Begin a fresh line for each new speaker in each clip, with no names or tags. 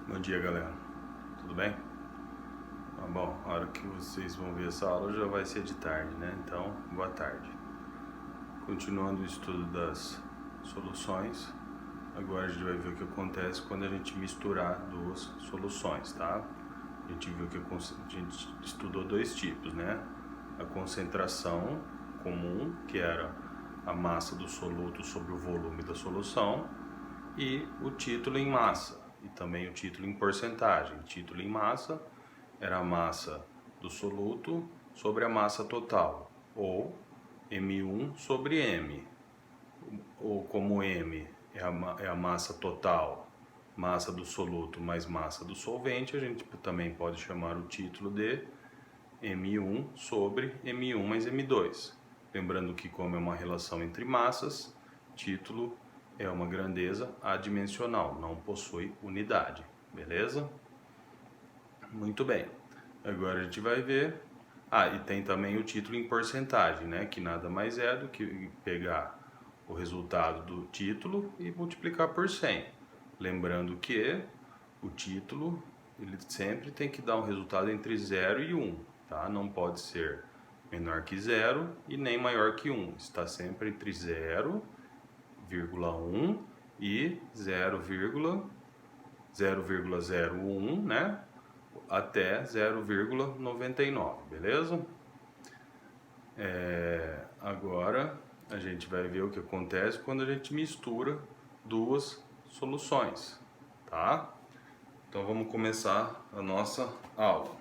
Bom dia, galera. Tudo bem? Bom, a hora que vocês vão ver essa aula já vai ser de tarde, né? Então, boa tarde. Continuando o estudo das soluções, agora a gente vai ver o que acontece quando a gente misturar duas soluções, tá? A gente viu que a gente estudou dois tipos, né? A concentração comum, que era a massa do soluto sobre o volume da solução, e o título em massa, e também o título em porcentagem. O título em massa era a massa do soluto sobre a massa total, ou M1 sobre M, ou como M é a massa total, massa do soluto mais massa do solvente, a gente também pode chamar o título de M1 sobre M1 mais M2. Lembrando que, como é uma relação entre massas, título é uma grandeza adimensional, não possui unidade, beleza? Muito bem. Agora a gente vai ver. E tem também o título em porcentagem, né? Que nada mais é do que pegar o resultado do título e multiplicar por 100. Lembrando que o título ele sempre tem que dar um resultado entre 0 e 1, tá? Não pode ser menor que 0 e nem maior que 1. Está sempre entre 0,1 e 0,01, né? Até 0,99, beleza? Agora a gente vai ver o que acontece quando a gente mistura duas soluções, tá? Então vamos começar a nossa aula.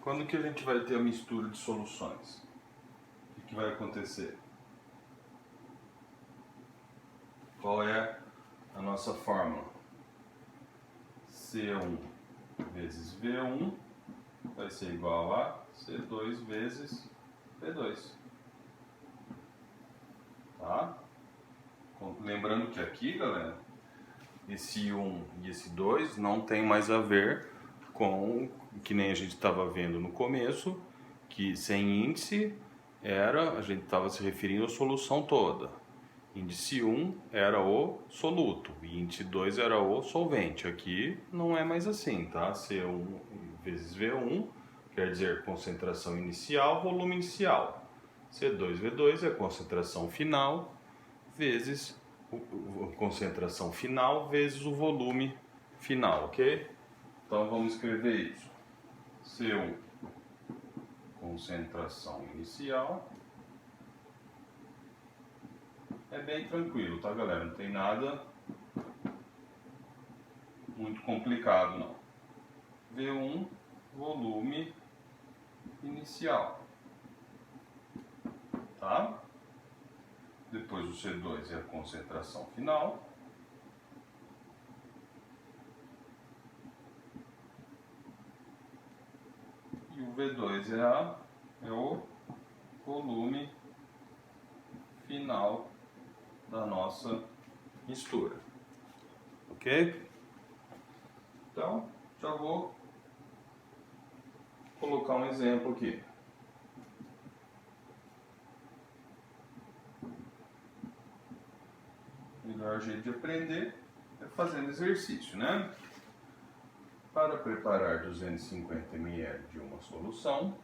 Quando que a gente vai ter a mistura de soluções? O que vai acontecer? Qual é a nossa fórmula? C1 vezes V1 vai ser igual a C2 vezes V2. Tá? Lembrando que aqui, galera, esse 1 e esse 2 não tem mais a ver com, que nem a gente estava vendo no começo, que sem índice a gente estava se referindo à solução toda. Índice 1 era o soluto e índice 2 era o solvente. Aqui não é mais assim, tá? C1 vezes V1 quer dizer concentração inicial, volume inicial. C2, V2 é concentração final vezes a concentração final vezes o volume final, ok? Então vamos escrever isso. C1, concentração inicial. É bem tranquilo, tá, galera? Não tem nada muito complicado, não. V1, volume inicial, tá? Depois o C2 é a concentração final. E o V2 é o volume final da nossa mistura. Ok? Então, já vou colocar um exemplo aqui. O melhor jeito de aprender é fazendo exercício, né? Para preparar 250 ml de uma solução,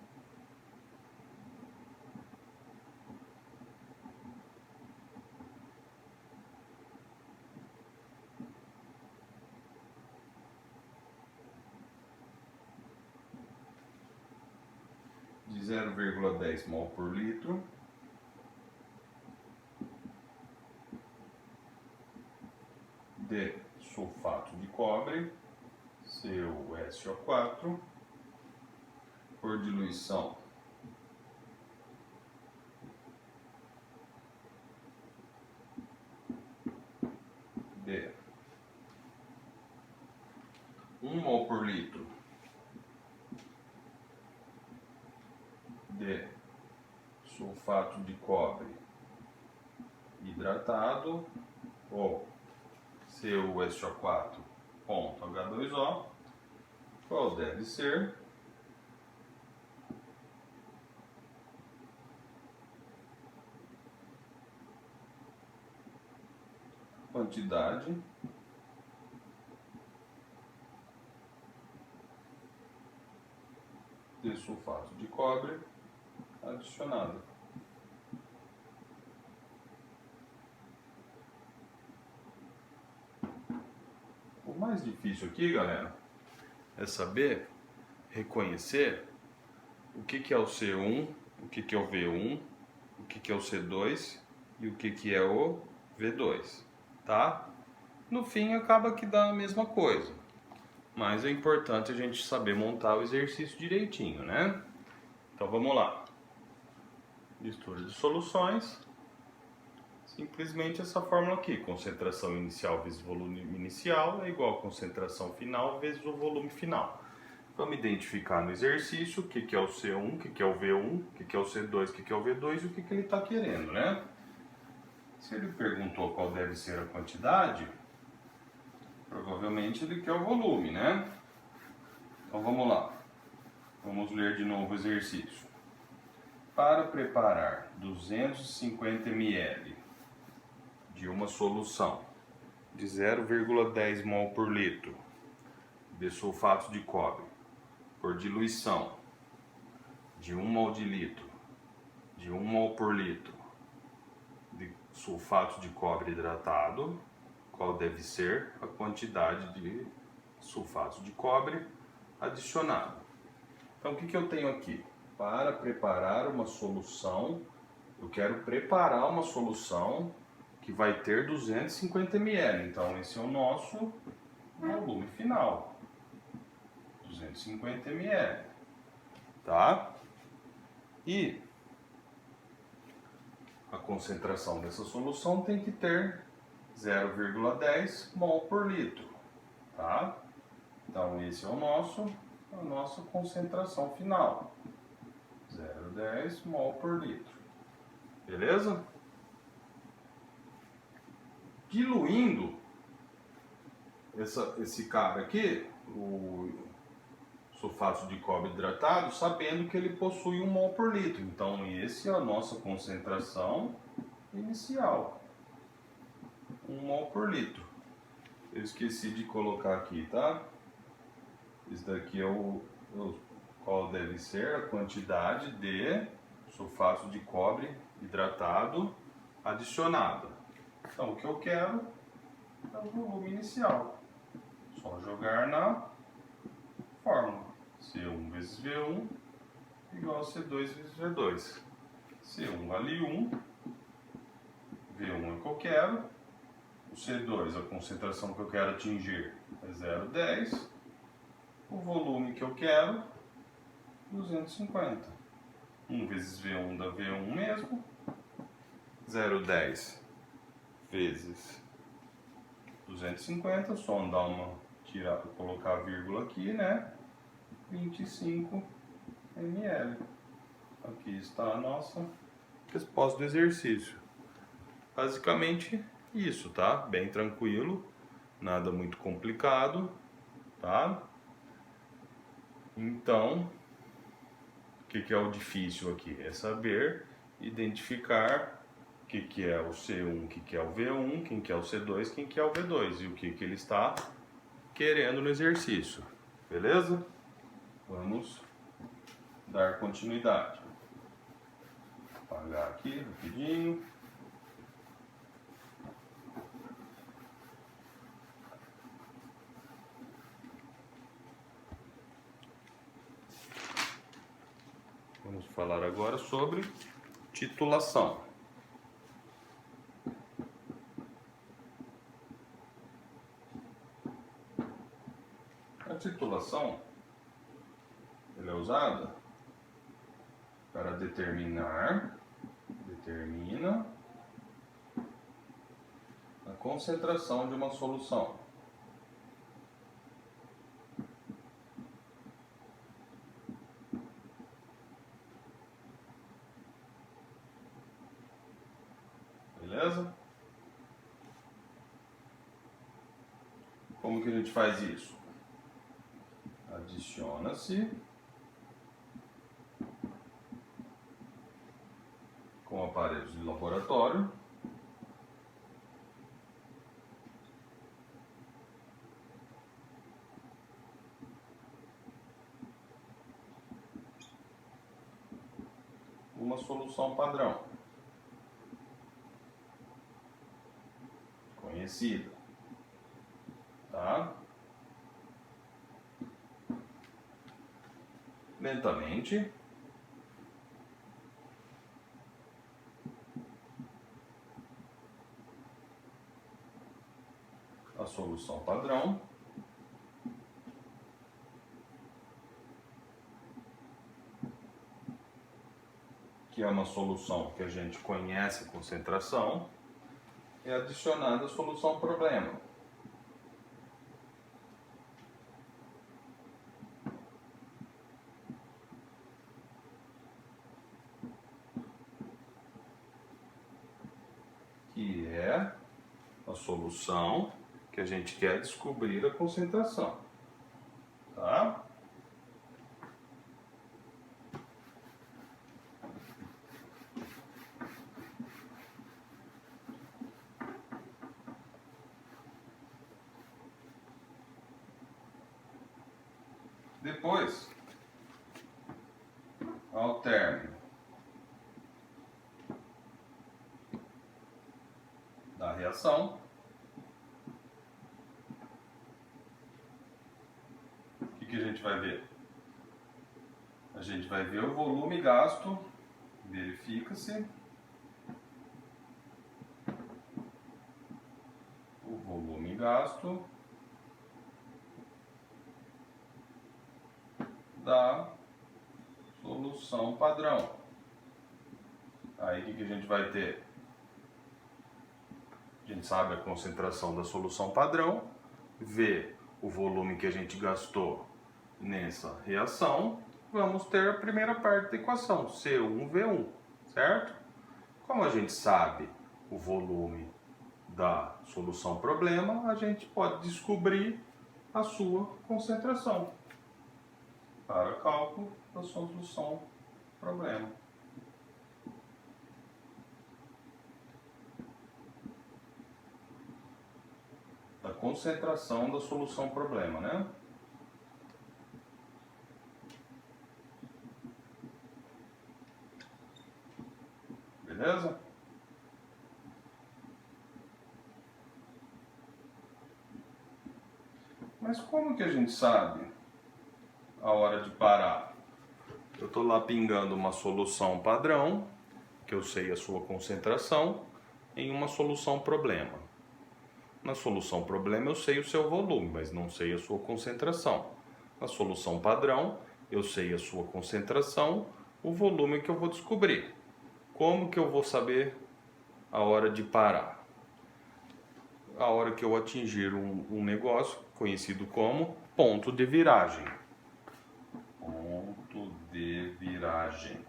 de 0,10 mol por litro, de sulfato de cobre, CuSO4, por diluição de 1 mol por litro de sulfato de cobre hidratado, ou CuSO4.H2O, qual deve ser 1 quantidade de sulfato de cobre adicionada. O mais difícil aqui, galera, é saber reconhecer o que é o C1, o que é o V1, o que é o C2 e o que é o V2, tá? No fim acaba que dá a mesma coisa, mas é importante a gente saber montar o exercício direitinho, né? Então vamos lá. Mistura de soluções. Simplesmente essa fórmula aqui, concentração inicial vezes volume inicial é igual a concentração final vezes o volume final. Vamos identificar no exercício o que é o C1, o que é o V1, o que é o C2, o que é o V2 e o que ele está querendo, né? Se ele perguntou qual deve ser a quantidade, provavelmente ele quer o volume, né? Então vamos lá. Vamos ler de novo o exercício. Para preparar 250 ml de uma solução de 0,10 mol por litro de sulfato de cobre por diluição de 1 mol de litro de 1 mol por litro de sulfato de cobre hidratado, qual deve ser a quantidade de sulfato de cobre adicionado. Então o que eu tenho aqui? Para preparar uma solução, eu quero preparar uma solução que vai ter 250 ml. Então esse é o nosso volume final. 250 ml. Tá? E a concentração dessa solução tem que ter 0,10 mol por litro. Tá? Então esse é a nossa concentração final. 0,10 mol por litro. Beleza? Diluindo esse cara aqui, o sulfato de cobre hidratado, sabendo que ele possui 1 mol por litro. Então, essa é a nossa concentração inicial. 1 mol por litro. Eu esqueci de colocar aqui, tá? Esse daqui é qual deve ser a quantidade de sulfato de cobre hidratado adicionada. Então, o que eu quero é o volume inicial. Só jogar na fórmula. C1 vezes V1 igual a C2 vezes V2. C1 vale 1, V1 é o que eu quero, o C2, a concentração que eu quero atingir, é 0,10, o volume que eu quero, 250. 1 vezes V1 dá V1 mesmo, 0,10 vezes 250, só dar colocar a vírgula aqui, né? 25 ml. Aqui está a nossa resposta do exercício. Basicamente isso, tá? Bem tranquilo, nada muito complicado, tá? Então, o que é o difícil aqui? É saber identificar o que é o C1, o que é o V1, quem que é o C2, quem que é o V2 e o que ele está querendo no exercício. Beleza? Vamos dar continuidade. Vou apagar aqui rapidinho. Vamos falar agora sobre titulação. A titulação ela é usada para determina a concentração de uma solução. Beleza? Como que a gente faz isso? Adiciona-se com aparelhos de laboratório uma solução padrão conhecida, tá? Lentamente. A solução padrão. Que é uma solução que a gente conhece a concentração, é adicionada a solução problema. Que é a solução que a gente quer descobrir a concentração. Tá? Depois, ao término da reação, o que a gente vai ver? A gente vai ver o volume gasto, verifica-se o volume gasto da solução padrão. Aí o que a gente vai ter? A gente sabe a concentração da solução padrão, vê o volume que a gente gastou nessa reação, vamos ter a primeira parte da equação, C1V1, certo? Como a gente sabe o volume da solução problema, a gente pode descobrir a sua concentração para cálculo da solução problema. Da concentração da solução problema, né? Beleza? Mas como que a gente sabe a hora de parar? Eu estou lá pingando uma solução padrão, que eu sei a sua concentração, em uma solução problema. Na solução problema eu sei o seu volume, mas não sei a sua concentração. Na solução padrão eu sei a sua concentração, o volume que eu vou descobrir. Como que eu vou saber a hora de parar? A hora que eu atingir um negócio conhecido como ponto de viragem. Ponto de viragem.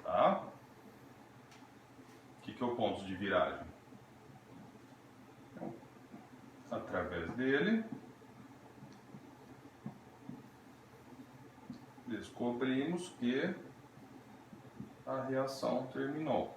Tá? O que é o ponto de viragem? Então, através dele, descobrimos que a reação terminou.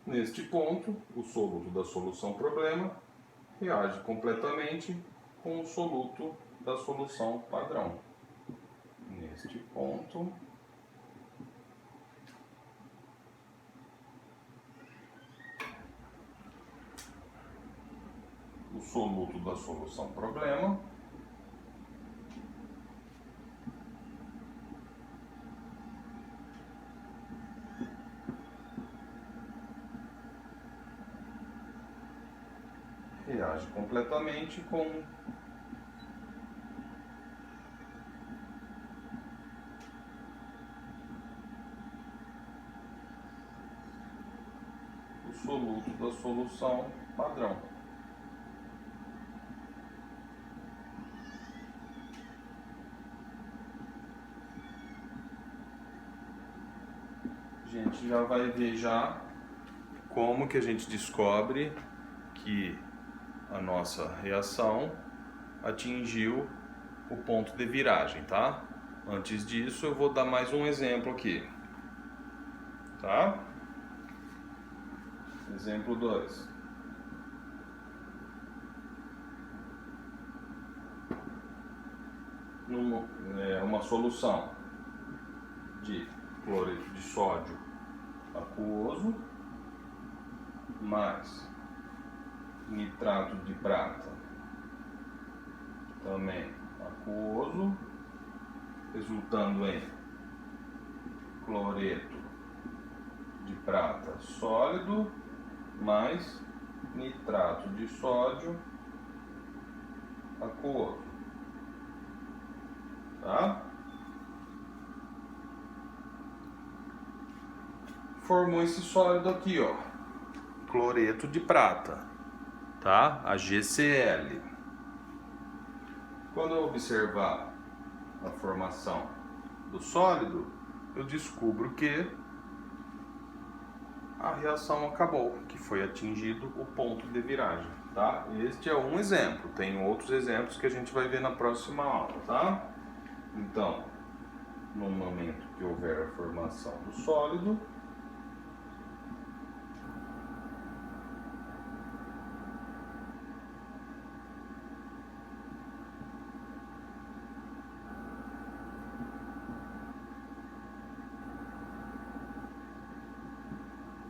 Neste ponto, o soluto da solução problema reage completamente com o soluto da solução padrão. Neste ponto, o soluto da solução problema reage completamente com o soluto da solução padrão. a gente já vai ver já como que a gente descobre que a nossa reação atingiu o ponto de viragem, tá? Antes disso, eu vou dar mais um exemplo aqui, tá? Exemplo 2. Uma solução de cloreto de sódio aquoso mais nitrato de prata também aquoso, resultando em cloreto de prata sólido mais nitrato de sódio aquoso, tá? Formou esse sólido aqui, ó, cloreto de prata, tá? A GCl. Quando eu observar a formação do sólido, eu descubro que a reação acabou, que foi atingido o ponto de viragem, tá? Este é um exemplo, tem outros exemplos que a gente vai ver na próxima aula, tá? Então, no momento que houver a formação do sólido,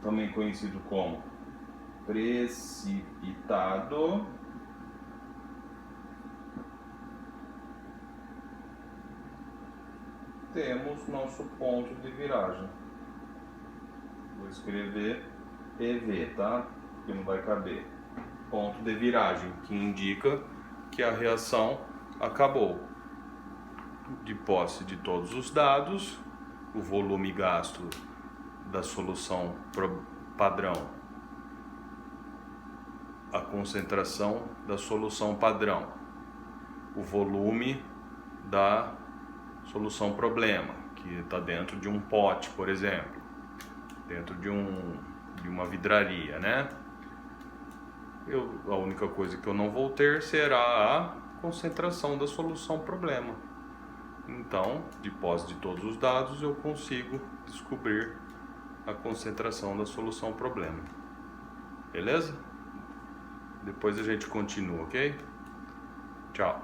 também conhecido como precipitado, temos nosso ponto de viragem. Vou escrever PV, tá? Porque não vai caber. Ponto de viragem, que indica que a reação acabou. De posse de todos os dados, o volume gasto da solução padrão, a concentração da solução padrão, o volume da solução problema, que está dentro de um pote, por exemplo, dentro de uma vidraria, né? A única coisa que eu não vou ter será a concentração da solução problema. Então, de posse de todos os dados, eu consigo descobrir a concentração da solução problema. Beleza? Depois a gente continua, ok? Tchau.